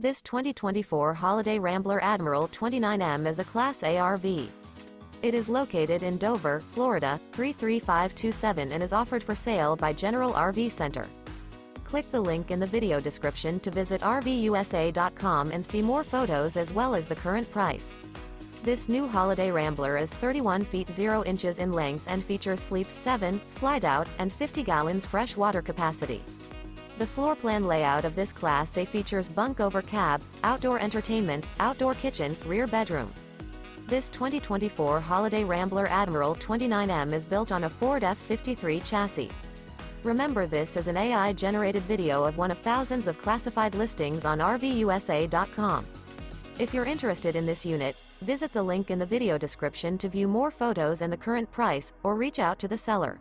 This 2024 Holiday Rambler Admiral 29M is a Class A RV. It is located in Dover, Florida, 33527 and is offered for sale by General RV Center. Click the link in the video description to visit RVUSA.com and see more photos as well as the current price. This new Holiday Rambler is 31 feet 0 inches in length and features sleeps 7, slide-out, and 50 gallons fresh water capacity. The floor plan layout of this Class A features bunk over cab, outdoor entertainment, outdoor kitchen, rear bedroom. This 2024 Holiday Rambler Admiral 29M is built on a Ford F-53 chassis. Remember, this is an AI-generated video of one of thousands of classified listings on RVUSA.com. If you're interested in this unit, visit the link in the video description to view more photos and the current price, or reach out to the seller.